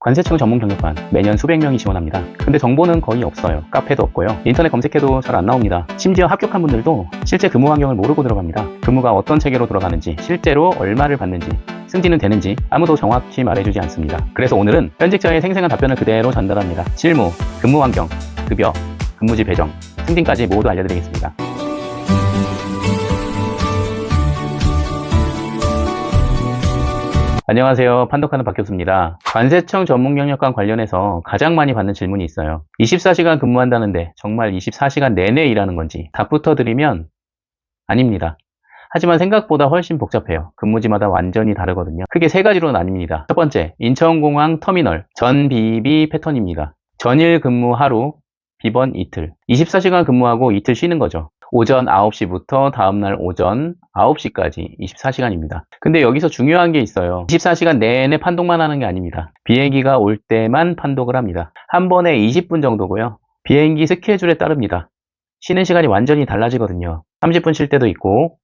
관세청 전문 경력반 매년 수백 명이 지원합니다. 근데 정보는 거의 없어요. 카페도 없고요. 인터넷 검색해도 잘 안 나옵니다. 심지어 합격한 분들도 실제 근무 환경을 모르고 들어갑니다. 근무가 어떤 체계로 돌아가는지, 실제로 얼마를 받는지, 승진은 되는지 아무도 정확히 말해주지 않습니다. 그래서 오늘은 현직자의 생생한 답변을 그대로 전달합니다. 실무, 근무 환경, 급여, 근무지 배정, 승진까지 모두 알려드리겠습니다. 안녕하세요. 판독하는 박교수입니다. 관세청 전문경력관 관련해서 가장 많이 받는 질문이 있어요. 24시간 근무한다는데 정말 24시간 내내 일하는 건지 답부터 드리면 아닙니다. 하지만 생각보다 훨씬 복잡해요. 근무지마다 완전히 다르거든요. 크게 세 가지로 나뉩니다. 첫 번째, 인천공항 터미널 전비비 패턴입니다. 전일 근무 하루, 비번 이틀. 24시간 근무하고 이틀 쉬는 거죠. 오전 9시부터 다음날 오전 9시까지 24시간입니다. 근데 여기서 중요한 게 있어요. 24시간 내내 판독만 하는 게 아닙니다. 비행기가 올 때만 판독을 합니다. 한 번에 20분 정도고요. 비행기 스케줄에 따릅니다. 쉬는 시간이 완전히 달라지거든요. 30분 쉴 때도 있고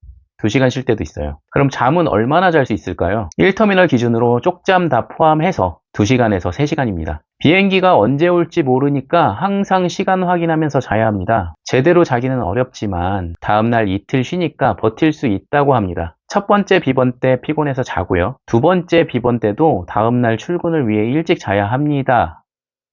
2시간 쉴 때도 있어요. 그럼 잠은 얼마나 잘 수 있을까요? 1터미널 기준으로 쪽잠 다 포함해서 2시간에서 3시간입니다. 비행기가 언제 올지 모르니까 항상 시간 확인하면서 자야 합니다. 제대로 자기는 어렵지만 다음날 이틀 쉬니까 버틸 수 있다고 합니다. 첫 번째 비번 때 피곤해서 자고요. 두 번째 비번 때도 다음날 출근을 위해 일찍 자야 합니다.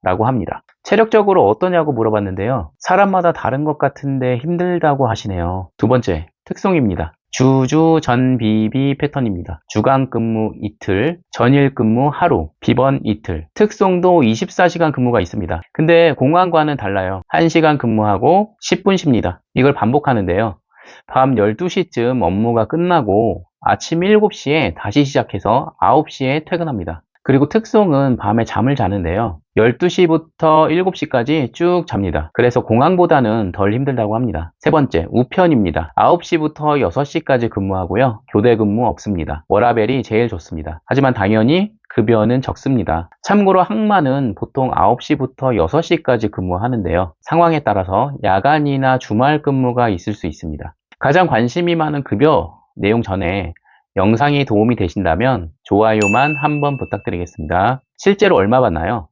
라고 합니다. 체력적으로 어떠냐고 물어봤는데요. 사람마다 다른 것 같은데 힘들다고 하시네요. 두 번째, 특성입니다. 주주 전비비 패턴입니다. 주간 근무 이틀, 전일 근무 하루, 비번 이틀. 특성도 24시간 근무가 있습니다. 근데 공항과는 달라요. 1시간 근무하고 10분 쉽니다. 이걸 반복하는데요. 밤 12시쯤 업무가 끝나고 아침 7시에 다시 시작해서 9시에 퇴근합니다. 그리고 특성은 밤에 잠을 자는데요. 12시부터 7시까지 쭉 잡니다. 그래서 공항보다는 덜 힘들다고 합니다. 세 번째, 우편입니다. 9시부터 6시까지 근무하고요. 교대 근무 없습니다. 워라밸이 제일 좋습니다. 하지만 당연히 급여는 적습니다. 참고로 항만은 보통 9시부터 6시까지 근무하는데요. 상황에 따라서 야간이나 주말 근무가 있을 수 있습니다. 가장 관심이 많은 급여 내용 전에 영상이 도움이 되신다면 좋아요만 한번 부탁드리겠습니다. 실제로 얼마 받나요?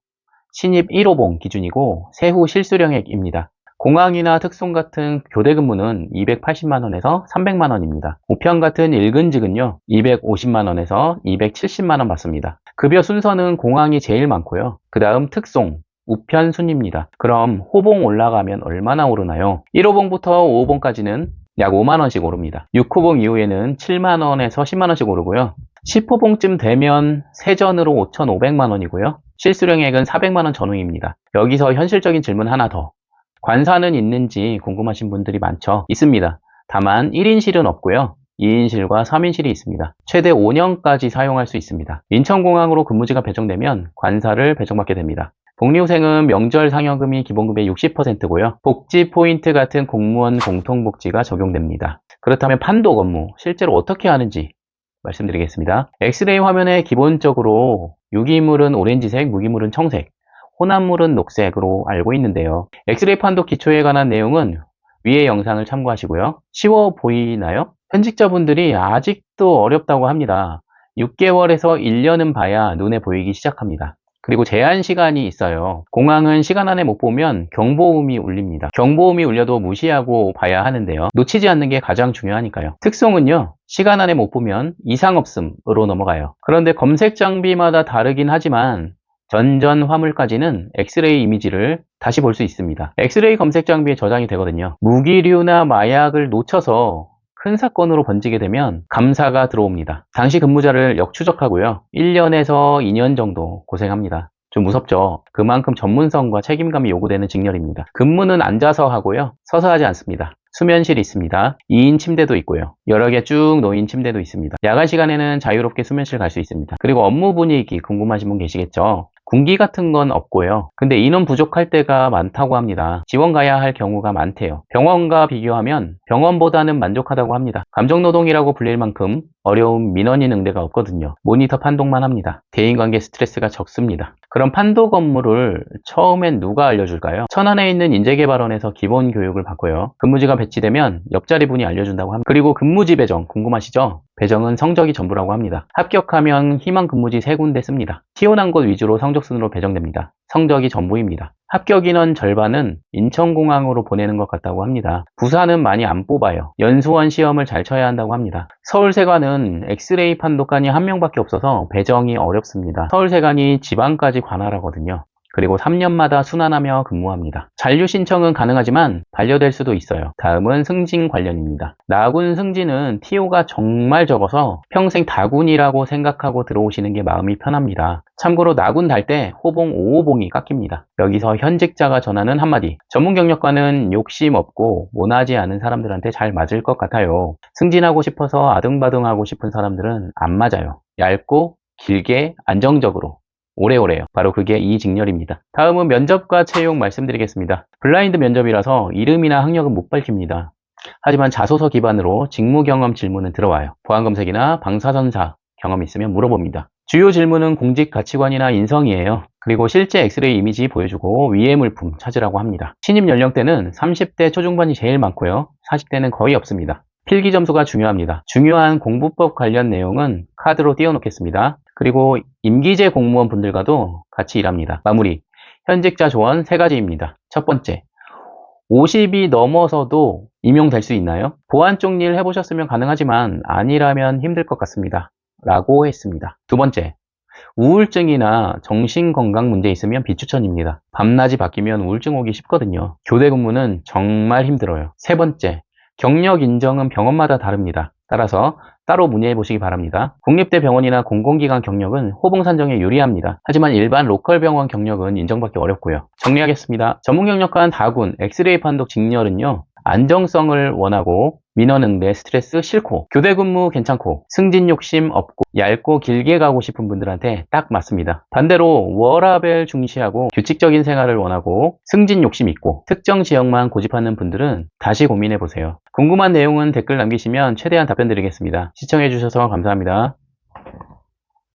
신입 1호봉 기준이고 세후 실수령액입니다. 공항이나 특송 같은 교대 근무는 280만원에서 300만원입니다. 우편 같은 일근직은요 250만원에서 270만원 받습니다. 급여 순서는 공항이 제일 많고요. 그 다음 특송, 우편 순입니다. 그럼 호봉 올라가면 얼마나 오르나요? 1호봉부터 5호봉까지는 약 5만원씩 오릅니다. 6호봉 이후에는 7만원에서 10만원씩 오르고요. 10호봉쯤 되면 세전으로 5,500만원이고요. 실수령액은 400만원 전후입니다. 여기서 현실적인 질문 하나 더. 관사는 있는지 궁금하신 분들이 많죠? 있습니다. 다만 1인실은 없고요. 2인실과 3인실이 있습니다. 최대 5년까지 사용할 수 있습니다. 인천공항으로 근무지가 배정되면 관사를 배정받게 됩니다. 복리후생은 명절 상여금이 기본급의 60%고요. 복지 포인트 같은 공무원 공통복지가 적용됩니다. 그렇다면 판독 업무 실제로 어떻게 하는지 말씀드리겠습니다. 엑스레이 화면에 기본적으로 유기물은 오렌지색, 무기물은 청색, 혼합물은 녹색으로 알고 있는데요. 엑스레이 판독 기초에 관한 내용은 위의 영상을 참고하시고요. 쉬워 보이나요? 현직자분들이 아직도 어렵다고 합니다. 6개월에서 1년은 봐야 눈에 보이기 시작합니다. 그리고 제한 시간이 있어요. 공항은 시간 안에 못 보면 경보음이 울립니다. 경보음이 울려도 무시하고 봐야 하는데요. 놓치지 않는 게 가장 중요하니까요. 특송은요. 시간 안에 못 보면 이상 없음으로 넘어가요. 그런데 검색 장비마다 다르긴 하지만 전전 화물까지는 엑스레이 이미지를 다시 볼 수 있습니다. 엑스레이 검색 장비에 저장이 되거든요. 무기류나 마약을 놓쳐서 큰 사건으로 번지게 되면 감사가 들어옵니다. 당시 근무자를 역추적하고요. 1년에서 2년 정도 고생합니다. 좀 무섭죠? 그만큼 전문성과 책임감이 요구되는 직렬입니다. 근무는 앉아서 하고요. 서서 하지 않습니다. 수면실이 있습니다. 2인 침대도 있고요. 여러 개 쭉 놓인 침대도 있습니다. 야간 시간에는 자유롭게 수면실 갈 수 있습니다. 그리고 업무 분위기 궁금하신 분 계시겠죠? 군기 같은 건 없고요. 근데 인원 부족할 때가 많다고 합니다. 지원 가야 할 경우가 많대요. 병원과 비교하면 병원보다는 만족하다고 합니다. 감정노동이라고 불릴 만큼 어려운 민원인 응대가 없거든요. 모니터 판독만 합니다. 대인관계 스트레스가 적습니다. 그럼 판독 업무를 처음엔 누가 알려줄까요? 천안에 있는 인재개발원에서 기본 교육을 받고요. 근무지가 배치되면 옆자리 분이 알려준다고 합니다. 그리고 근무지 배정 궁금하시죠? 배정은 성적이 전부라고 합니다. 합격하면 희망 근무지 3군데 씁니다. 티오난 곳 위주로 성적순으로 배정됩니다. 성적이 전부입니다. 합격 인원 절반은 인천공항으로 보내는 것 같다고 합니다. 부산은 많이 안 뽑아요. 연수원 시험을 잘 쳐야 한다고 합니다. 서울세관은 엑스레이 판독관이 1명밖에 없어서 배정이 어렵습니다. 서울세관이 지방까지 관할하거든요. 그리고 3년마다 순환하며 근무합니다. 잔류 신청은 가능하지만 반려될 수도 있어요. 다음은 승진 관련입니다. 나군 승진은 TO가 정말 적어서 평생 다군이라고 생각하고 들어오시는 게 마음이 편합니다. 참고로 나군 달 때 호봉 5호봉이 깎입니다. 여기서 현직자가 전하는 한마디. 전문 경력과는 욕심 없고 모나지 않은 사람들한테 잘 맞을 것 같아요. 승진하고 싶어서 아등바등하고 싶은 사람들은 안 맞아요. 얇고 길게 안정적으로 오래오래요. 바로 그게 이 직렬입니다. 다음은 면접과 채용 말씀드리겠습니다. 블라인드 면접이라서 이름이나 학력은 못 밝힙니다. 하지만 자소서 기반으로 직무 경험 질문은 들어와요. 보안검색이나 방사선사 경험 있으면 물어봅니다. 주요 질문은 공직 가치관이나 인성이에요. 그리고 실제 엑스레이 이미지 보여주고 위해 물품 찾으라고 합니다. 신입 연령대는 30대 초중반이 제일 많고요. 40대는 거의 없습니다. 필기 점수가 중요합니다. 중요한 공부법 관련 내용은 카드로 띄워놓겠습니다. 그리고 임기제 공무원 분들과도 같이 일합니다. 마무리. 현직자 조언 3가지입니다. 첫 번째, 50이 넘어서도 임용될 수 있나요? 보안 쪽 일 해보셨으면 가능하지만 아니라면 힘들 것 같습니다. 라고 했습니다. 두 번째, 우울증이나 정신건강 문제 있으면 비추천입니다. 밤낮이 바뀌면 우울증 오기 쉽거든요. 교대 근무는 정말 힘들어요. 세 번째, 경력 인정은 병원마다 다릅니다. 따라서 따로 문의해 보시기 바랍니다. 국립대 병원이나 공공기관 경력은 호봉 산정에 유리합니다. 하지만 일반 로컬 병원 경력은 인정받기 어렵고요. 정리하겠습니다. 전문 경력관 다군, 엑스레이 판독 직렬은요. 안정성을 원하고 민원 응대 스트레스 싫고 교대 근무 괜찮고 승진 욕심 없고 얇고 길게 가고 싶은 분들한테 딱 맞습니다. 반대로 워라밸 중시하고 규칙적인 생활을 원하고 승진 욕심 있고 특정 지역만 고집하는 분들은 다시 고민해 보세요. 궁금한 내용은 댓글 남기시면 최대한 답변 드리겠습니다. 시청해 주셔서 감사합니다.